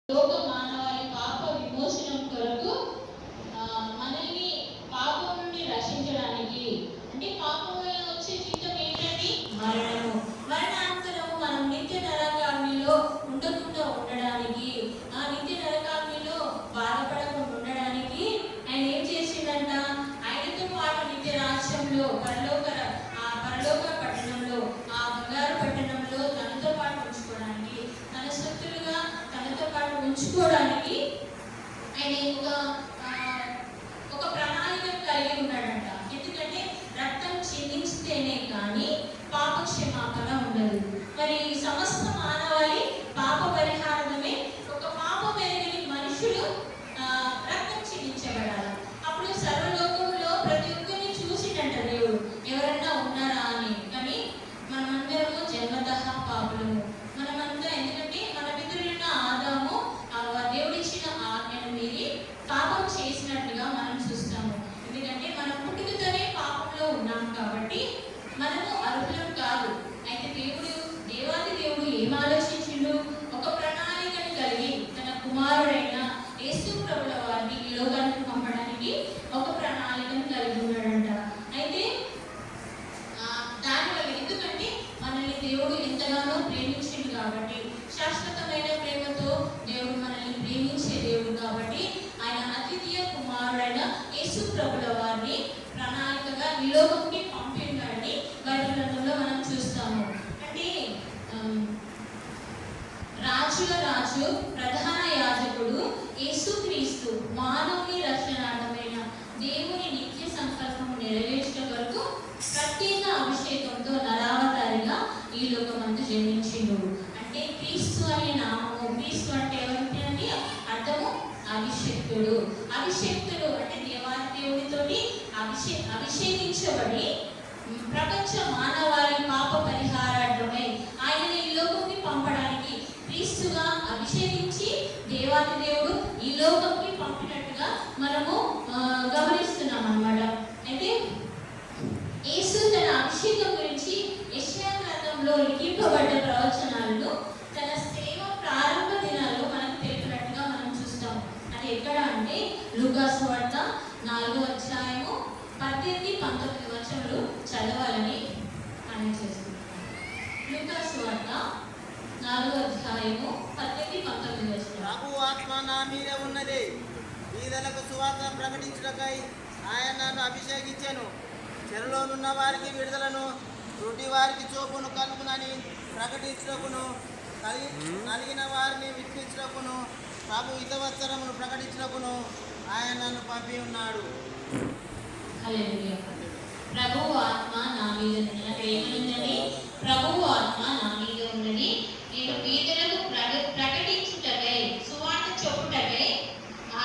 లోక మానవాళి పాప విమోచనం కొరకు మనల్ని పాపం నుండి రక్షించడానికి, అంటే పాపం వల్ల వచ్చే జీతం ఏంటంటే మరణము. మరణాంతరము మనం నిత్య నరకాగ్నిలో ఉండకుండా ఉండడానికి, ఆ నిత్య నరకాగ్నిలో బాధపడకుండా ఉండడానికి ఆయన ఏం చేసిందంట? ఆయనతో పాటు నిత్య రాజ్యంలో పరలోక పట్టణంలో, ఆ బంగారు పట్టణంలో తనతో పాటు ఉంచుకోవడానికి, తన సొత్తులుగా తనతో పాటు ఉంచుకోవడానికి ఆయన ఒక ప్రణాళిక కలిగి ఉన్నాడంట. ఎందుకంటే రక్తం చిందించితేనే కానీ పాప క్షమాపణ ఉండదు. మరి సమస్త మానవాళి పాప పరిహారమే ఒక పాపం ఎరగని మనుషులు రక్తం చిందించబడాలి. అప్పుడు సర్వలోకంలో ప్రతి ఒక్కరిని చూసినంట దేవుడు, ఎవరన్నా ఉన్నారా అని. కానీ మనమందరము జన్మతః పాపులము. మనమంతా ఎందుకంటే మన పితరులైన ఆదాము దేవుడిచ్చిన ఆజ్ఞను మీరి పాపం చేసినట్లుగా మనం చూస్తాము. ఎందుకంటే మనం పుట్టుకతోనే పాపంలో ఉన్నాం కాబట్టి మనము అర్హులం కాదు. అయితే దేవాది దేవుడు ఏం ఆలోచించిండు? ఒక ప్రణాళికను కలిగి తన కుమారుడైన యేసు ప్రభుల వారిని ఈ లోకానికి పంపడానికి ఒక ప్రణాళికను కలిగి ఉన్నాడంట. అయితే దానివల్ల ఎందుకంటే మనల్ని దేవుడు ఎంతగానో ప్రేమించిండు కాబట్టి, శాశ్వతమైన ప్రేమతో దేవుడు మనల్ని ప్రేమించే దేవుడు కాబట్టి ఆయన అద్వితీయ కుమారుడైన యేసు ప్రభుల వారిని ప్రణాళికగా ఈ లోకంకి పంపిండాలని బైబిల్ గ్రంథంలో మనం చూస్తాము. అంటే రాజుల రాజు, ప్రధాన యాజకుడు యేసుక్రీస్తు మానవుని రక్షణార్థమైన దేవుని నిత్య సంకల్పం నెరవేర్చడం వరకు ప్రత్యేక అభిషేకంతో నరావతారిగా ఈ లోకమందు జన్మించిండు. అంటే క్రీస్తు అనే నామము, క్రీస్తు అంటే ఎవరికి అర్థము? అభిషేక్తుడు. అభిషేక్తుడు అంటే దేవాది దేవుడితోటి అభిషేకించబడి ప్రపంచ మానవాళి పాప పరిహారార్థమై ఆయన ఈ లోకంకి పంపడానికి క్రీస్తుగా అభిషేకించి దేవాది దేవుడు ఈ లోకంకి పంపినట్టుగా మనము గమనిస్తున్నాం అన్నమాట. అయితే యేసు తన అభిషేకం గురించి యెషయా గ్రంథంలో లిఖింపబడ్డ ప్రవచనాలను తన సేవ ప్రారంభ దినాల్లో మనకు తెలిపినట్టుగా మనం చూస్తాం. అది ఎక్కడ అంటే లూకా సువార్త 4వ అధ్యాయము 18-19 వచనాలు చదవాలని మనం చేస్తున్నాం. లూకా సువార్త 4వ అధ్యాయము 18-19 వచనాలు. ప్రభువు ఆత్మ నా మీద ఉన్నది, బీదలకు సువార్త ప్రకటించుటకై ఆయన నన్ను అభిషేకించెను. చెరలోనున్న వారికి విడుదలను, త్రుటి వారికి చూపును కలుగునని ప్రకటించుటకును, కలిగిన వారిని విడిపించుటకును, ప్రభు హితవత్సరమును ప్రకటించుటకును ఆయన నన్ను పంపి ఉన్నాడు. ప్రభువు ఆత్మ నా మీద ఉన్నది, ప్రభువు ఆత్మ నా మీద ఉన్నది, నేను బీదలకు ప్రకటించుటకై, సువార్త చెప్పుటకై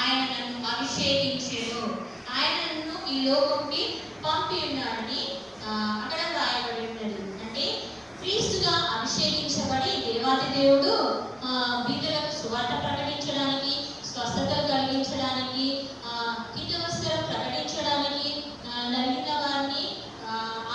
ఆయన నన్ను అభిషేకించెను, ఆయన నన్ను ఈ లోకంకి పంపి ఉన్నాడని అక్కడ రాయబడి ఉన్నది. అంటే క్రీస్తుగా అభిషేకించబడి దేవాది దేవుడు బీదలకు సువార్త ప్రకటించడానికి, స్వస్థత కలిగించడానికి, హితవస్త్రం ప్రకటించడానికి, నలిగిన వారిని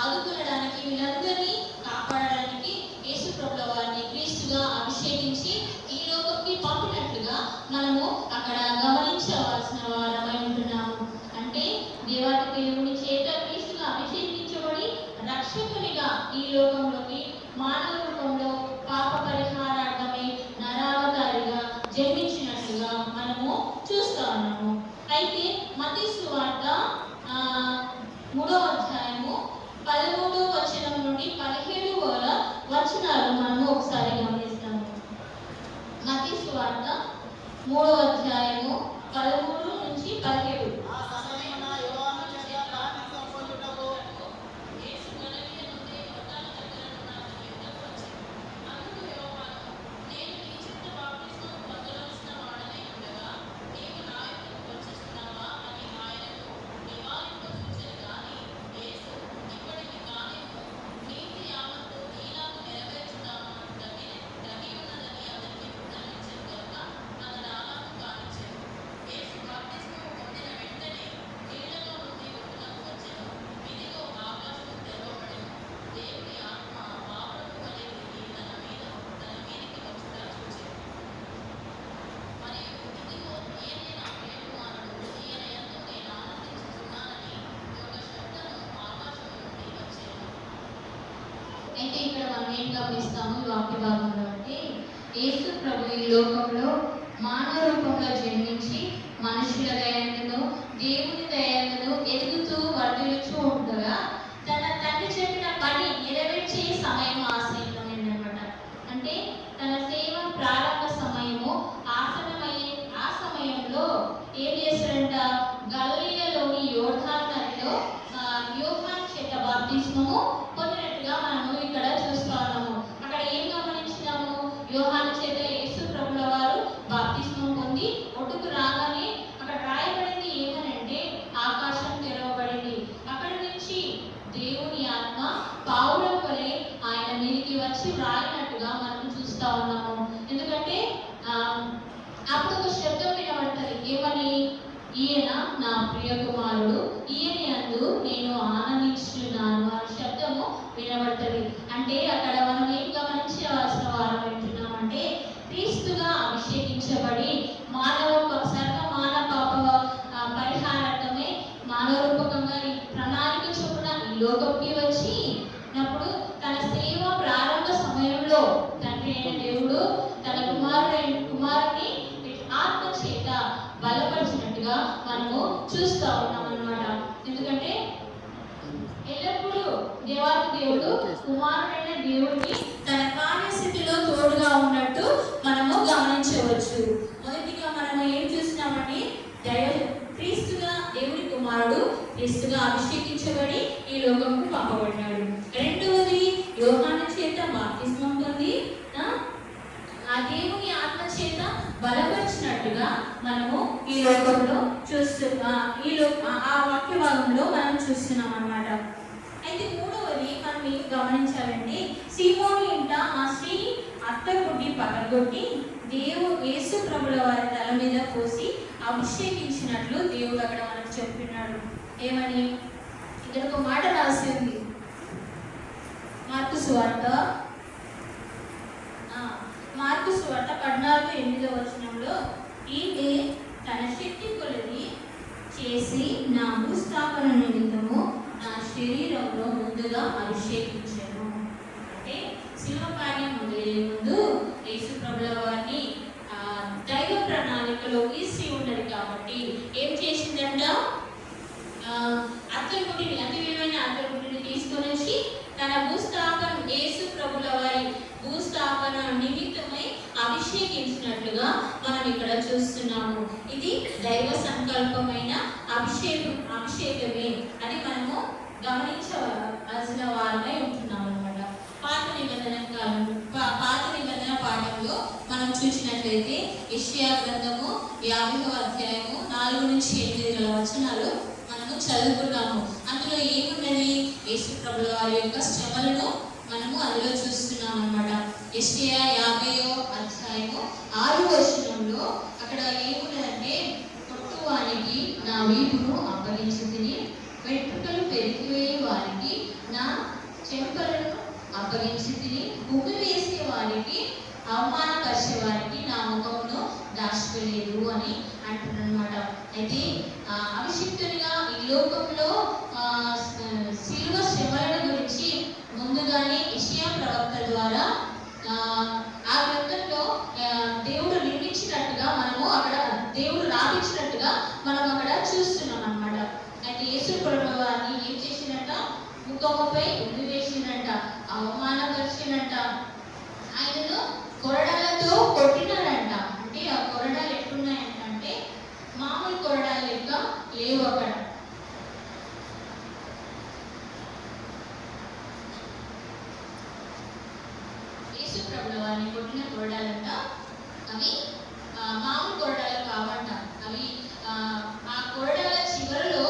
ఆదుకోవడానికి, వీళ్ళందరినీ కాపాడడానికి యేసు ప్రభుల వారిని క్రీస్తుగా అభిషేకించి ఈ లోకంకి పంపినట్లుగా మనము అక్కడ గమనించవలసిన వారమై ఉంటున్నాము. అంటే దేవాది దేవుని చేత క్రీస్తుగా అభిషేకించబడి రక్షకునిగా ఈ లోకంలోకి మానవ రూపంలో పాప పరిహారార్థమై నరావతారిగా జన్మించినట్లుగా మనము చూస్తూ ఉన్నాము. అయితే మత్తయి సువార్త 3వ అధ్యాయము 13వ వచనం నుండి 17వ వచనాలు మనము ఒకసారి గమనిస్తాము. మత్తయి సువార్త 3వ అధ్యాయము 13 నుంచి 17. గమనిస్తాము ఈ వాక్య భాగంలో. అంటే యేసు ప్రభు ఈ లోకంలో మానవ రూపంలో జన్మించి మనుషుల దయంలో దేవుని దయంలో ఎదుగుతూ వర్ధిల్లుతూ ఉండగా తన తండ్రి చెప్పిన పని నెరవేర్చే సమయం ఆసన్నమైందన్నమాట. అంటే తన సేవ ప్రారంభ సమయము ఆసన్నమయ్యే ఆ సమయంలో ఏం చేశాడంట? గలిలయలోని యోర్దాను నదిలో యోహాను చేత బాప్తిస్మము పొందినట్టుగా మనము ఇక్కడ చూస్తూ ఉన్నాము. అక్కడ ఏం గమనించినాము? యోహాను చేత యేసు ప్రభుల వారు బాప్తిస్మం పొంది ఒడ్డుకు రాగానే అక్కడ రాయబడింది ఏమనంటే ఆకాశం తెరవబడింది. అక్కడి నుంచి దేవుని ఆత్మ పావురం వలె ఆయన మీదికి వచ్చి రాయినట్టుగా మనం చూస్తూ ఉన్నాము. ఎందుకంటే అప్పుడు ఒక శబ్దం వినబడుతుంది. ఏమని? ఈయన నా ప్రియ కుమారుడు, ఈయన యందు నేను ఆనందించున్నాను అనే శబ్దము వినబడుతుంది. అంటే అక్కడ మనం ఏం గమనించవలసిన వారం వింటున్నామంటే క్రీస్తుగా అభిషేకించబడి సర్వ మానవ పాప పరిహారార్థమే మానవ రూపకంగా ఈ ప్రణాళిక చొప్పున ఈ లోకంకి వచ్చినప్పుడు తన సేవ ప్రారంభ సమయంలో తండ్రి అయిన దేవుడు తన కుమారుని ఆత్మ చేత బలపరిచినట్టుగా మనము చూస్తూ ఉన్నాం అన్నమాట. ఎందుకంటే ఎల్లప్పుడూ దేవాది దేవుడు కుమారుడైన దేవుడికి తన కార్యస్థితిలో తోడుగా ఉన్నట్టు మనము గమనించవచ్చు. మొదటిగా మనం ఏం చూసినామని క్రీస్తుగా దేవుడి కుమారుడు క్రీస్తుగా అభిషేకించబడి ఈ లోకంకు పంపబడినాడు. రెండవది యోహాను చేత బాప్తిస్మం పొంది ఆ దేవుని ఆత్మ చేత బలపరిచినట్టుగా మనము ఈ లోకంలో ఆ వాక్య భాగంలో మనం చూస్తున్నాం అన్నమాట. అయితే మూడవది మనం ఏం గమనించాలంటే సీమోను ఇంట ఆ స్త్రీ అత్తగుడ్డి పగలగొట్టి యేసు ప్రభుల వారి తల మీద పోసి అభిషేకించినట్లు దేవుడు అక్కడ మనకు చెప్పినాడు. ఏమని? ఇక్కడ ఒక మాట రాసి ఉంది. మార్కు సువార్త 14:8 ఈమె తన శక్తి కొలది చేసి నా భూస్థాపన నిమిత్తము నా శరీరంలో ముందుగా అభిషేకించాను. అంటే శిల్వ కార్యం మొదలయ్యే ముందు యేసు ప్రభుల వారిని దైవ ప్రణాళికలో ఈ స్త్రీ ఉన్నది కాబట్టి ఏం చేసిందంట? అత్తగుడిని, అతి విలువైన అత్తగుడిని తీసుకొని వచ్చి తన భూస్థాపన యేసు ప్రభుల వారి భూస్థాపన నిమిత్తమై అభిషేకించినట్లుగా మనం ఇక్కడ చూస్తున్నాము. ఇది దైవ సంకల్పమైన అభిషేకమే అని మనము గమనించవలసిన వారమై ఉంటున్నాం అన్నమాట. పాత నిబంధన పాఠంలో మనం చూసినట్లయితే యెషయా గ్రంథము 50వ అధ్యాయము 4-8 వచనాలు మనము చదువుకున్నాము. అందులో ఏమున్నది? యేసు ప్రభుల వారి యొక్క శ్రమలను మనము అందులో చూస్తున్నాం అన్నమాట. యెషయా 50వ అధ్యాయము 6వ వచనంలో అక్కడ ఏమున్నదంటే కొట్టువానికి నా వీపును అప్పగించుకుని వెంట్రుకలు పెరిగివేయ వారికి నా చెంపలను అప్పగించుకుని ఉమ్మి వేసే వారికి అవమానపరిచే వారికి నా ముఖమును దాచుకోలేదు అని అంటున్నమాట. అయితే అభిషిక్తునిగా ఈ లోకంలో శిలువ శ్రమల గురించి ముందుగానే యెషయా ప్రవక్త ద్వారా ఆ గ్రంథంలో దేవుడు నిర్మించినట్టుగా మనము అక్కడ దేవుడు రాపించినట్టుగా మనం అక్కడ చూస్తున్నాం అన్నమాట. అయితే యేసు ప్రభువు వారిని ఏం చేసినట్ట? ముఖముపై ఉమ్మి వేసినట్ట, అవమానపరిచినట్ట, ఆయనను కొరడాలతో కొట్టినారంట. అంటే ఆ కొరడాలు ఎట్లున్నాయంటే మామూలు కొరడాల లెక్క లేవు. అక్కడ యేసు ప్రభుల వారిని కొట్టిన కొరడాలంట అవి మామూలు కొరడాలు కావంట. అవి ఆ కొరడాల చివరిలో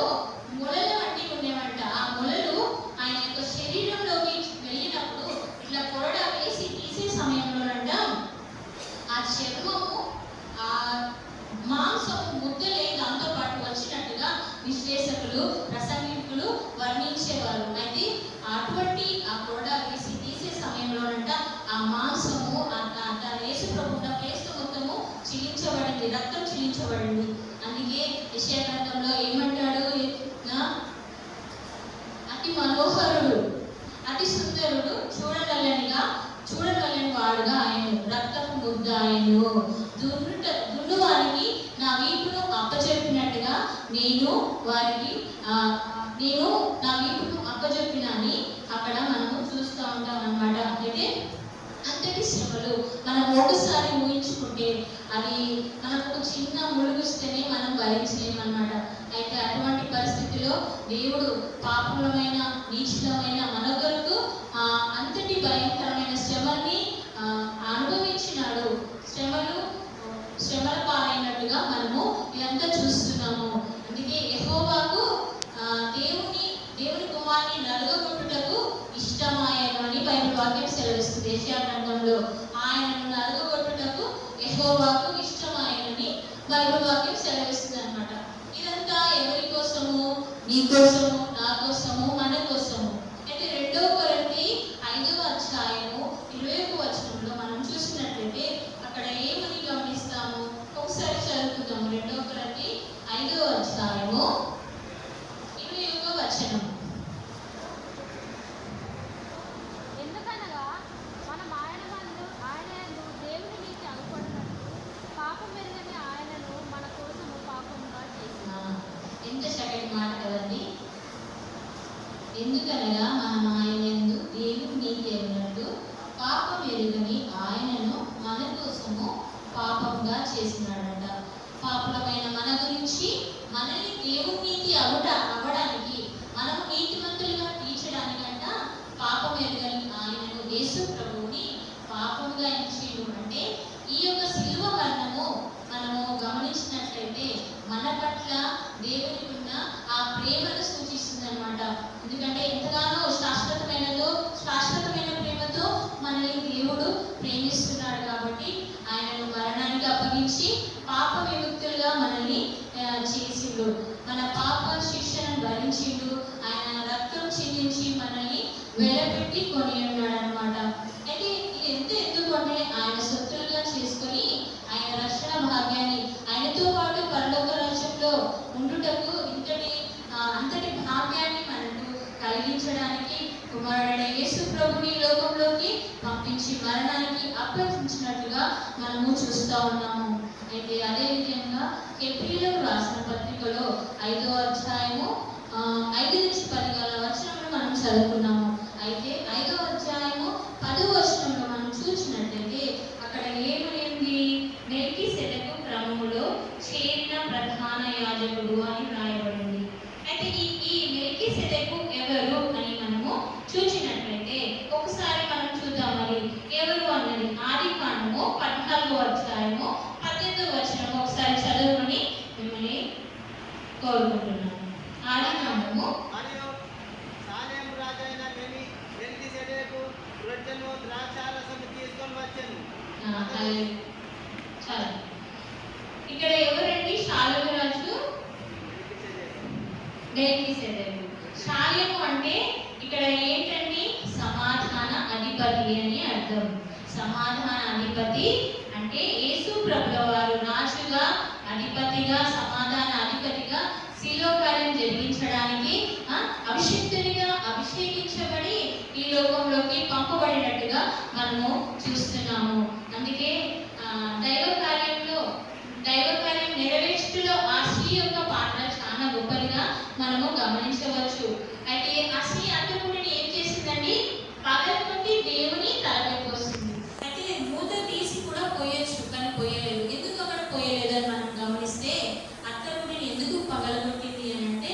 మొలల వంటి ఉండేవంట. ఆ మొలలు ఆయన యొక్క శరీరంలోకి వెళ్ళినప్పుడు ఇట్లా కొరడ వేసి తీసే సమయంలోనంట ఆ చర్మము ఆ మాంసము ముద్దలే దాంతో పాటు వచ్చినట్టుగా విశ్లేషకులు ప్రసంగికులు వర్ణించేవారు. అయితే అటువంటి ఆ కొరడ వేసి తీసే సమయంలోనంట ఆ మాంసము యేసు ప్రభువుల ప్లేస్ మొత్తము చిలించబడింది, రక్తం చిలించబడింది. అందుకే యెషయా గ్రంథంలో ఏమంటాడు? అతి మనోహరుడు, అతి సుందరుడు, చూడగలనిగా చూడగలిగిన వాడుగా ఆయన రక్తపు ముద్ద ఆయన దున్నువారికి నా వీపును అప్పచెప్పినట్టుగా నేను వారికి నేను నా వీపును అప్పచెప్పిన అని అక్కడ మనము చూస్తూ ఉంటాం అన్నమాట. అయితే అంతటి శ్రమలు మనం ఒకసారి ఊహించుకుంటే అది మనకు ఒక చిన్న ములుగుస్తేనే మనం భరించలేము అన్నమాట. అయితే అటువంటి పరిస్థితిలో దేవుడు పాపములమైన నీచులమైన మన కొరకు అంతటి భయంకరమైన శ్రమల్ని అనుభవించినాడు. శ్రమల పాలైనట్టుగా మనము ఇదంతా చూస్తున్నాము. అందుకే యెహోవాకు దేవుని కుమారుని నలుగగొట్టుటకు ఇష్టమాయను అని బైబిల్ వాక్యం సెలవిస్తుంది. యెషయా గ్రంథంలో ఆయనను నలుగగొట్టుటకు యెహోవాకు ఇష్టమాయనని బైబిల్ వాక్యం సెలవిస్తుంది అన్నమాట. ఇదంతా ఎవరి కోసము? నీ కోసము, నా కోసము, మన కోసము. అయితే 2 కొరింథీ 5వ అధ్యాయము 21వ వచనంలో మనం చూసినట్లయితే అక్కడ ఏమని గమనిస్తాము? ఒకసారి చదువుకుందాము. 2 కొరింథీ 5వ అధ్యాయము 21వ వచనం. ఎంత చక్కటి మాట కదండి. ఎందుకనగా మనం ఆయనందు దేవుని నీతి అయినట్టు పాపం ఎరుగని ఆయనను మన కోసము పాపంగా చేసినాడట. పాపులమైన మన గురించి మనల్ని దేవుని నీతి అవ్వడానికి మనము నీతిమంతులుగా తీర్చడానికంట పాపం ఎరుగని ఆయనను యేసు ప్రభువుని పాపంగా ఎంచిండు. అంటే ఈ యొక్క శిలువ మరణము మనము గమనించినట్లయితే మన పట్ల దేవునికి ఉన్న ఆ ప్రేమను సూచిస్తుంది అనమాట. ఎందుకంటే ఎంతగానో శాశ్వతమైన ప్రేమతో మనల్ని దేవుడు ప్రేమిస్తున్నాడు కాబట్టి ఆయనను మరణానికి అప్పగించి పాప విముక్తులుగా మనల్ని చేసిండు. మన పాప శిక్షను భరించిండు. ఆయన రక్తం చిందించి మనల్ని వెలపెట్టి కొని ఉన్నాడు అనమాట. అయితే ఇది ఎందుకంటే ఆయన సొత్తులుగా చేసుకొని ఆయన రక్షణ భాగ్యాన్ని ఆయనతో పాటు పరలోక రాజ్యంలో ఉండుటకు అంతటి భాగ్యాన్ని మనకు కలిగించడానికి కుమారుడైన యేసు ప్రభుని లోకంలోకి పంపించి మరణానికి అప్పగించినట్లుగా మనము చూస్తూ ఉన్నాము. అయితే అదే విధంగా హెబ్రీయులకు రాసిన పత్రికలో 5వ అధ్యాయము 5 నుంచి 10 వచనంలో మనం చదువుకున్నాము. అయితే 5వ అధ్యాయము 10వ వచనంలో మనం చూసినట్లయితే అక్కడ ఏమైంది? మెల్కీసెదెకు క్రమములో చేరిన ప్రధాన యాజకుడు అని రాయబడింది. అయితే ఈ మెల్కీసెదెకు ఎవరు అని మనము చూసినట్లయితే ఒకసారి మనం చూద్దాం. మరి ఎవరు అన్నది ఆదికాండము 14వ అధ్యాయము 18వ వచనము ఒకసారి చదువుకొని మిమ్మల్ని కోరుకుంటున్నాను. ఆదికాండము ఇక్కడ ఎవరండి? షాలెము రాజు మెల్కీసెదెకు. షాలెము అంటే ఇక్కడ ఏంటండి? సమాధాన అధిపతి అని అర్థం. సమాధాన అధిపతి అంటే యేసు ప్రభుల వారు రాజుగా, అధిపతిగా, సమాధాన అధిపతిగా శిలువ కార్యం జరిగించడానికి అభిషేకించబడి ఈ లోకంలోకి పంపబడినట్టుగా మనము చూస్తున్నాము. అందుకే దైవ కార్యం నెరవేర్చుటలో ఆ స్త్రీ యొక్క పాత్ర చాలా గొప్పదిగా మనము గమనించవచ్చు. అయితే ఆ స్త్రీ అంతకుడిని ఏం చేసిందండి? పగలగొట్టి దేవుని తలపై పోస్తుంది. అయితే మూత తీసి కూడా పోయొచ్చు, కానీ పోయలేదు. ఎందుకు అక్కడ పోయలేదని మనం గమనిస్తే అత్తకుడిని ఎందుకు పగలగొట్టింది అని అంటే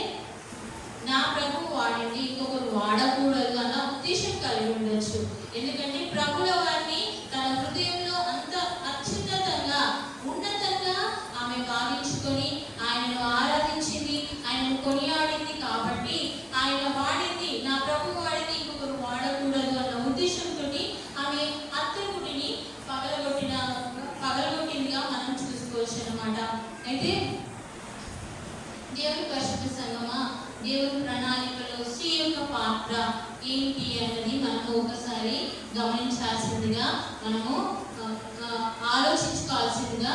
నా ప్రభువు వాడింది ఇంకొకరు వాడకూడదు అన్న ఉద్దేశం కలిగి ఉండొచ్చు. ఎందుకంటే ప్రభుల వారిని తన హృదయంలో అంత ఉన్నతంగా ఆమె భావించుకొని ఆయనను ఆరాధించింది, ఆయనను కొనియాడింది. కాబట్టి ఆయన వాడింది, నా ప్రభు వాడింది ఇంకొకరు వాడకూడదు అన్న ఉద్దేశంతో ఆమె అత్తకుడిని పగలగొట్టిందిగా మనం చూసుకోవచ్చు అన్నమాట. అయితే దేవుని పరిశుద్ధ సంఘమా, దేవుని ప్రణాళికలో స్త్రీ యొక్క పాత్ర ఏంటి అన్నది మనము ఒకసారి గమనించాల్సిందిగా మనము ఆలోచించుకోవాల్సిన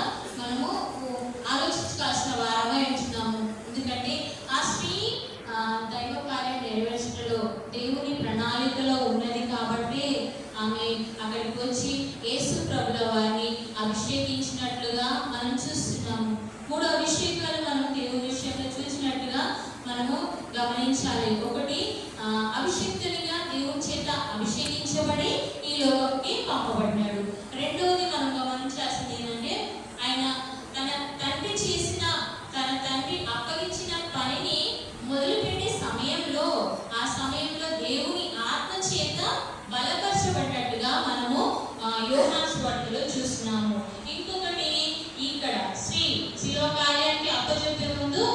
వారమై ఉంటున్నాము. ఎందుకంటే ఆ స్త్రీ దైవ కార్యం నెరవేర్చడంలో దేవుని ప్రణాళికలో ఉన్నది కాబట్టి ఆమె అక్కడికి గమనించాలి. ఒకటి అభిషిక్తునిగా దేవుని చేత అభిషేకించబడి ఈ లోకంకి పంపబడినాడు. రెండవది మనం గమనించాల్సింది ఏంటంటే ఆయన తన తండ్రి అప్పగించిన పనిని మొదలుపెట్టే సమయంలో ఆ సమయంలో దేవుని ఆత్మ చేత బలపరచబడినట్టుగా మనము యోహాను సువార్తలో చూస్తున్నాము. ఇంకొకటి ఇక్కడ శిలువ కార్యానికి అప్పచెప్పే ముందు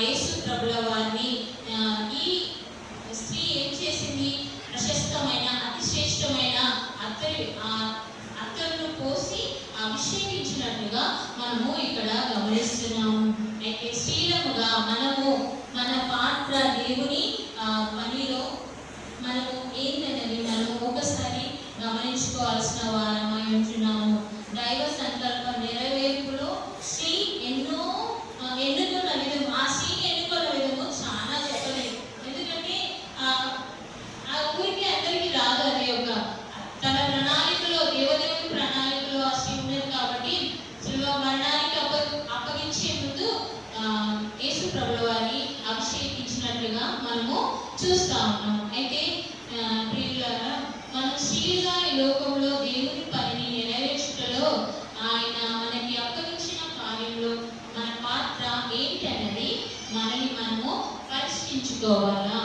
యేసు ప్రభుల వారిని ఈ స్త్రీ ఏం చేసింది? ప్రశస్తమైన అతి శ్రేష్టమైన అత్తరును పోసి అభిషేకించినట్టుగా మనము ఇక్కడ గమనిస్తున్నాము. అయితే స్త్రీలముగా మనము మన పాత్ర దేవుని పనిలో మనము ఏంటనేది మనము ఒకసారి గమనించుకోవాల్సిన వారమై ఉంటున్నాము. దైవ సంకల్ప నెరవేర్పులో స్త్రీ ఎన్నుకున్న విధం, ఆ స్త్రీని ఎన్నుకున్న విధము చాలా చెప్పలేదు. ఎందుకంటే ఆ ఊరికి అందరికీ రాదు. అది ఒక తన ప్రణాళికలో, దేవదేవుని ప్రణాళికలో ఆ స్త్రీ ఉన్నది కాబట్టి శిలువ మరణానికి అప్పగించే ముందు యేసు ప్రభుల వారిని అభిషేకించినట్లుగా మనము చూస్తా ఉన్నాము. అయితే ప్రియులారా, మనం స్త్రీగా ఈ లోకంలో దేవుని పనిని నెరవేర్చుటలో ఆయన మనకి అప్పగించిన కార్యంలో మన పాత్ర ఏంటి అన్నది మనల్ని మనము పరిశీలించుకోవాలా.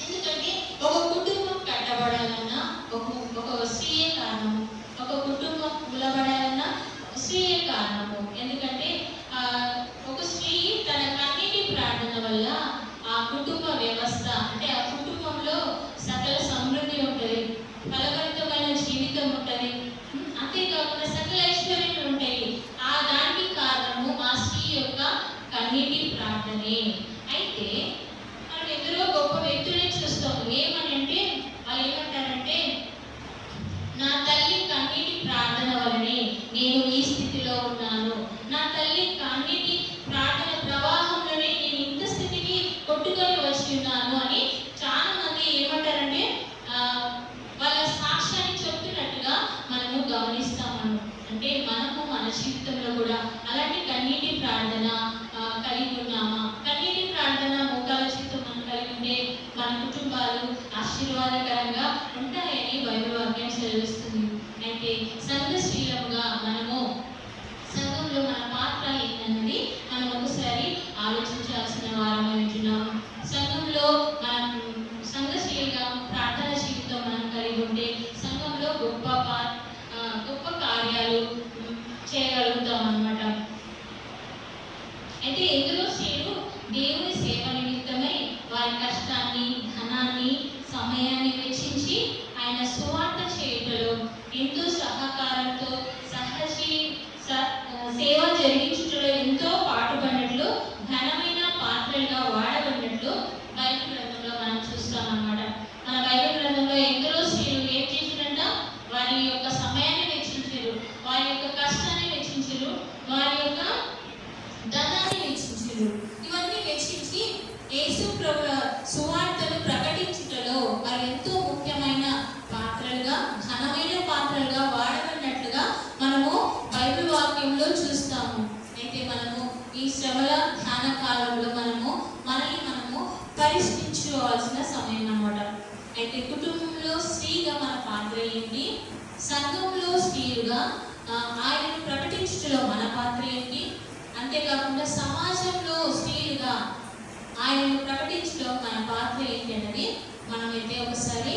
ఎందుకంటే ఒక కుటుంబం కట్టబడాలన్నా ఒక స్త్రీయే కారణము, ఒక కుటుంబం నిలబడాలన్నా స్త్రీయే కారణము. ఎందుకంటే ఒక స్త్రీ తన కన్నీటి ప్రార్థన వల్ల ఆ కుటుంబ వ్యవస్థ, అంటే ఆ కుటుంబంలో సకల సమృద్ధి ఉంటుంది, ఫలభరితమైన జీవితం ఉంటుంది, అంతేకాకుండా సకల ఐశ్వర్యాలు ఉంటాయి. ఆ దానికి కారణము ఆ స్త్రీ యొక్క కన్నీటి ప్రార్థనే. అయితే మనం ఎందరో గొప్ప వ్యక్తులే చూస్తాం. ఏమని అంటే వాళ్ళు ఏమంటారంటే, నా తల్లి కన్నీటి ప్రార్థన వలనే నేను ఈ స్థితిలో ఉన్నాను, నా తల్లి కన్నీటి ప్రార్థన ప్రవాహంలోనే నేను ఇంత స్థితికి కొట్టుకొని వచ్చి ఉన్నాను అని చాలా మంది ఏమంటారంటే వాళ్ళ సాక్ష్యాన్ని చెప్తున్నట్టుగా మనము గమనిస్తాము. అంటే మనము మన జీవితంలో కూడా అలాంటి కన్నీటి ప్రార్థన కలిగి ఉన్నామా? కన్నీటి ప్రార్థన మోకాల జీవితం మనం కలిగి ఉంటే మన కుటుంబాలు ఆశీర్వాదకరంగా ఉంటాయని బైబిల్ వాక్యం సెలవిస్తుంది. అయితే సంఘశీలముగా మనము సంఘంలో మన పాత్ర ఏంటన్నది మనం ఒకసారి ఆలోచించాల్సిన వారమై ఉంటున్నాము. సంఘంలో మనం సంఘశీలిగా ప్రార్థన జీవితం మనం కలిగి ఉంటే సంఘంలో గొప్ప కార్యాలు చేయగలుగుతాం అన్నమాట. అయితే ఎందరో స్త్రీలు దేవుని సేవ నిమిత్తమై వారి కష్టాన్ని, ధనాన్ని, సమయాన్ని వెచ్చించి ఆయన సువార్త చేయుటలో ఎంతో సహకారంతో సేవ జరిగించుటలో ఎంతో పాటుపడినట్లు, ఘనమైన పాత్రలుగా వాడబడినట్లు బైబిల్ గ్రంథంలో మనం చూస్తామన్నమాట. మన బైబిల్ గ్రంథంలో ఎందరో స్త్రీలు ఏం చేసినంట? వారి యొక్క సమయాన్ని వెచ్చించారు, వారి యొక్క కష్టాన్ని వెచ్చించారు, వారి యొక్క ధనాన్ని వెచ్చించారు. ఇవన్నీ వెచ్చించి యేసు ప్రభుల సువార్తను ప్రకటించుటలో వారు ఎంతో ముఖ్యమైన పాత్రలుగా, ఘనమైన పాత్రలుగా వాడబడినట్లుగా మనము బైబిల్ వాక్యంలో చూస్తాము. అయితే మనము ఈ శ్రమల ధ్యాన కాలంలో మనల్ని పరిశీలించుకోవాల్సిన సమయం అన్నమాట. అయితే కుటుంబంలో స్త్రీగా మన పాత్ర ఏంటి? సంఘంలో స్త్రీలుగా ఆయనను ప్రకటించడంలో మన పాత్ర ఏంటి? అంతేకాకుండా సమాజంలో స్త్రీలుగా ఆయనను ప్రకటించడం మన పాత్ర ఏంటి అన్నది మనమైతే ఒకసారి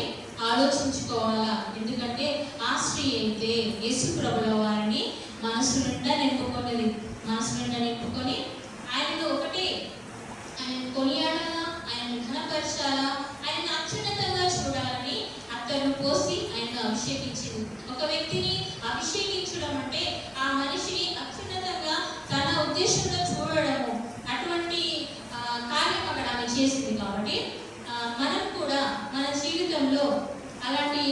ఆలోచించుకోవాలా. ఎందుకంటే ఆ స్త్రీ అయితే యేసు ప్రభుల వారిని మనసు నిండా నింపుకున్నది. మనసు నిండా నింపుకొని ఆయనను ఒకటే, ఆయన కొనియాడాలా, ఆయన ఘనపరచాలా, ఆయన అత్యున్నతంగా చూడాలని అత్తరును పోసి ఆయన అభిషేకించింది. ఒక వ్యక్తిని అభిషేకించడం అంటే ఆ మనిషిని అత్యున్నతంగా తన ఉద్దేశంలో చూడడము, అటువంటి కార్యం అక్కడ ఆమె చేసింది. కాబట్టి మనం కూడా మన జీవితంలో అలాంటి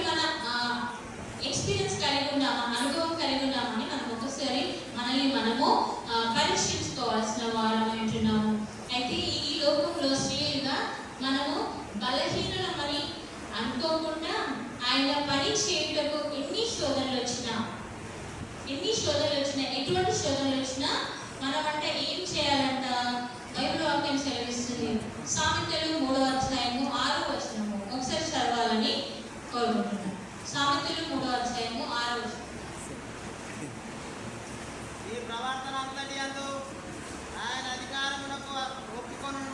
మన ఎక్స్పీరియన్స్ కలిగి ఉన్నామా, అనుభవం కలిగి ఉన్నామని మనం ఒకసారి మనల్ని మనము పరీక్షించుకోవాల్సిన వారమై ఉంటున్నాము. అయితే ఈ లోకంలో స్త్రీలుగా మనము బలహీనమని అనుకోకుండా ఆయన పని చేయుటకు ఎన్ని శోధనలు వచ్చినా, ఎటువంటి శోధనలు వచ్చినా మనం అంటే ఏం చేయాలంట? బైబిల్ సామెతలు 3వ అధ్యాయము 6వ వచనము ఒకసారి చదవాలని కోరుకుంటున్నాను. సామెతలు 3వ అధ్యాయము 6వ వచనం. ఈ ప్రవర్తన అంతటి యందు ఆయన అధికారమునకు ఒప్పుకొను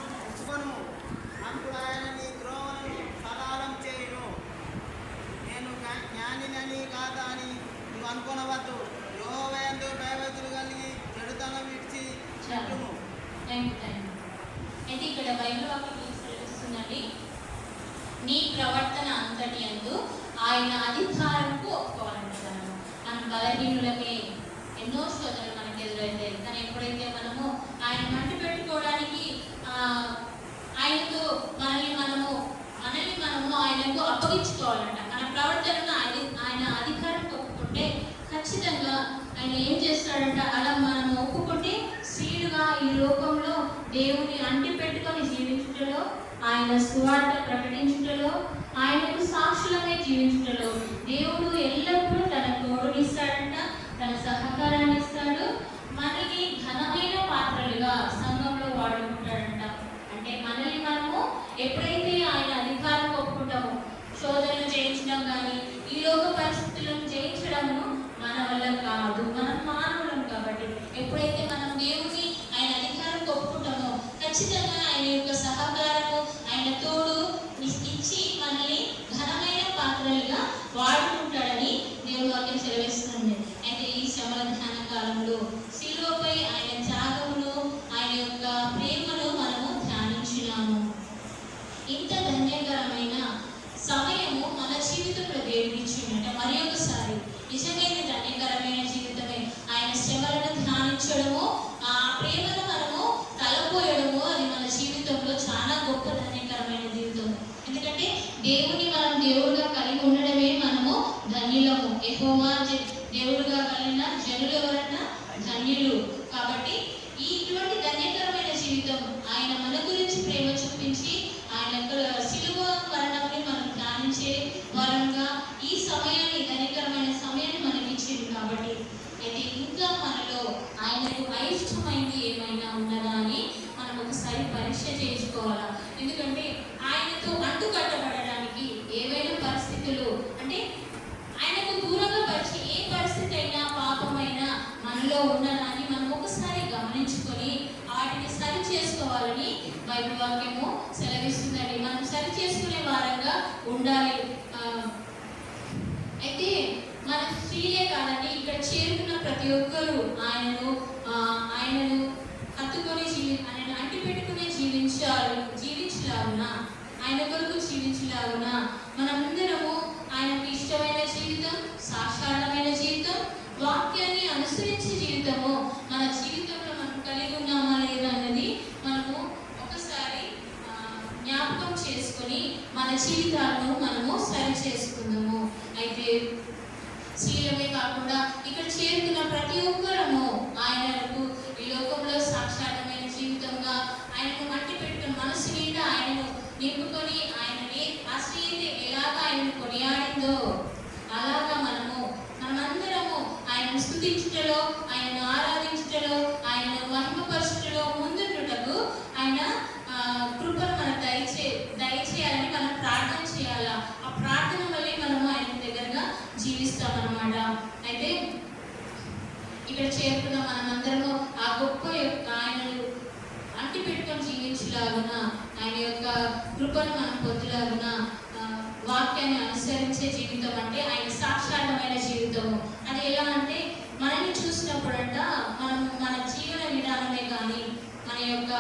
అప్పుడు ఆయన నీ త్రోవలను సరళం చేయును. నేను జ్ఞానిని కాదా అని నువ్వు అనుకొనవద్దు. యెహోవా యందు భయభక్తులు కలిగి చెడుతనం విడిచి చెట్టుము. అయితే ఇక్కడ బైబిల్ వాక్యం ఏం సెలవిస్తుందండి? నీ ప్రవర్తన అంతటి యందు ఆయన అధికారంకు ఒప్పుకోవాలంటున్నాను. మనం బలహీనులమే, ఎన్నో శోధనలు మనకు ఎదురైతాయి. కానీ ఎప్పుడైతే మనము ఆయన మంటి పెట్టుకోవడానికి ఆయనతో మనల్ని మనము ఆయనకు అప్పగించుకోవాలంట. మన ప్రవర్తనను ఆయన అధికారం ఒప్పుకుంటే ఖచ్చితంగా ఆయన ఏం చేస్తాడంట, అలా మనం ఒప్పుకుంటే స్త్రీలుగా ఈ లోకంలో దేవుని అంటి పెట్టుకొని జీవించుటలో, ఆయన సువార్త ప్రకటించుటలో, ఆయనకు సాక్షులమే జీవించుటలో దేవుడు ఎల్లప్పుడూ తన తోడునిస్తాడంట, తన సహకారాన్ని ఇస్తాడు. మనకి ఘనమైన పాత్రలుగా సంఘంలో వాడుకుంటాడంట. అంటే మనల్ని మనము ఎప్పుడైతే ఆయన అధికారం ఒప్పుకుంటామో, శోధనలు జయించడం కానీ ఈ లోక పరిస్థితులను జయించడము మన వల్ల కాదు, మనం మానవులం కాబట్టి ఎప్పుడైతే మనం దేవుని ఆయన అధికారం ఒప్పుకుంటామో ఖచ్చితంగా ఆయన యొక్క సహకారము, ఆయన తోడు ఇచ్చి మనల్ని ఘనమైన పాత్రలుగా వాడుకుంటాడని దేవుని వాక్యం సెలవిస్తుంది. అయితే ఈ శ్రమల ధ్యాన కాలంలో శిలువపై ఆయన త్యాగమును, ఆయన యొక్క ప్రేమను మనము ధ్యానించినాము. ఇంత ధన్యకరమైన సమయము మన జీవితంలో దేవుడు ఇచ్చిందంటే మరి ఒకసారి నిజంగా ఇది ధన్యకరమైన జీవితమే. ఆయన శ్రమలను ధ్యానించడము, ఆ ప్రేమను మనము తలపోయడము, అది మన జీవితంలో చాలా గొప్ప ధన్యకరమైన జీవితం. ఎందుకంటే దేవుని మనం దేవుడుగా కలిగి ఉండడమే మనము ధన్యులము. యెహోవా దేవుడుగా కలిగిన జనులు ఎవరన్నా ధన్యులు. కాబట్టి ఇటువంటి ధన్యకరమైన జీవితం ఆయన మన గురించి ప్రేమ చూపించి ఆయన శిలువ మరణాన్ని మనం ధ్యానించే వరంగా ఈ సమయాన్ని, ధన్యకరమైన సమయాన్ని మనకి ఇచ్చింది. కాబట్టి అయితే ఇంకా మనలో ఆయనకు అయిష్టమైంది ఏమైనా ఉన్నదా అని మనం ఒకసారి పరీక్ష చేసుకోవాలా. ఎందుకంటే ఆయనతో అంటుకట్టబడడానికి ఏవైనా పరిస్థితులు, అంటే ఆయనకు దూరంగా పరిచి ఏ పరిస్థితి అయినా, పాపమైనా మనలో ఉన్నదా అని మనం ఒకసారి గమనించుకొని వాటిని సరి చేసుకోవాలని బైబిల్ వాక్యము సెలవిస్తుందండి. మనం సరి చేసుకునే వారంగా ఉండాలి. అయితే మన స్త్రీలే కాదండి, ఇక్కడ చేరుకున్న ప్రతి ఒక్కరూ ఆయనను హత్తుకొని ఆయనను అంటి పెట్టుకుని జీవించలాగున, ఆయన కొరకు జీవించలాగున మనమందరము ఆయనకు ఇష్టమైన జీవితం, సాక్షాత్మైన జీవితం, వాక్యాన్ని అనుసరించే జీవితము మన జీవితంలో మనం కలిగి ఉన్నామా లేదా అన్నది మనము ఒకసారి జ్ఞాపకం చేసుకొని మన జీవితాలను మనము సరి చేసుకుందాము. అయితే స్త్రీలమే కాకుండా ఇక్కడ చేరుకున్న ప్రతి ఒక్కరము ఆయనకు ఈ లోకంలో సాక్షాత్మైన జీవితంగా ఆయనను మట్టి పెట్టుకుని మనసు నిండా ఆయనను నింపుకొని ఆయనని ఆ స్త్రీ అయితే ఎలాగా ఆయనను కొనియాడిందో అలాగా మనమందరము ఆయనను స్తుతించుటలో, ఆయనను ఆరాధించుటలో, ఆయనను మహిమపరచుటలో ముందుండుటకు ఆయన కృపను మనం దయచేయాలని మనం ప్రార్థన చేయాలా. ఆ ప్రార్థన వల్లే మనము ఆయన దగ్గరగా జీవిస్తామన్నమాట. అయితే ఇక్కడ చేరుకున్న మనమందరము ఆ గొప్ప యొక్క ఆయనను అంటి పెట్టుకొని జీవించలాగున, ఆయన యొక్క కృపను మనం పొందలాగున, వాక్యాన్ని అనుసరించే జీవితం అంటే ఆయన సాక్షాత్మైన జీవితము. అది ఎలా అంటే మనల్ని చూసినప్పుడంట మన జీవన విధానమే కానీ మన యొక్క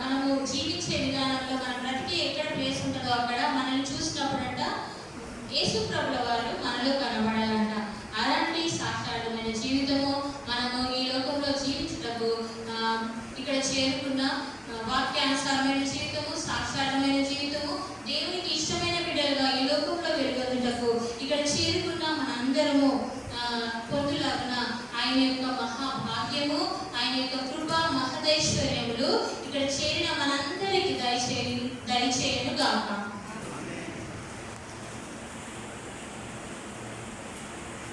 మనము జీవించే విధానంలో మనం బ్రతికి ఎక్కడ ప్లేస్ ఉంటుందో అక్కడ మనల్ని చూసినప్పుడంట యేసు ప్రభుల వారు మనలో కనబడాలంట. అలాంటి సాక్షాత్మైన జీవితము మనము ఈ లోకంలో జీవించుటకు ఇక్కడ చేరుకున్న వాక్యానుసారమైన జీవితము, సాక్షాత్మైన జీవితము, దేవునికి ఇష్టమైన బిడ్డలుగా ఈ లోకంలో వెలుగొందుటకు ఇక్కడ చేరుకున్న మనందరము పొందులాగున ఆయన యొక్క మహాభాగ్యము, ఆయన యొక్క కృప, మహదైశ్వర్యములు ఇక్కడ చేరిన మనందరికీ దయచేయను గాక.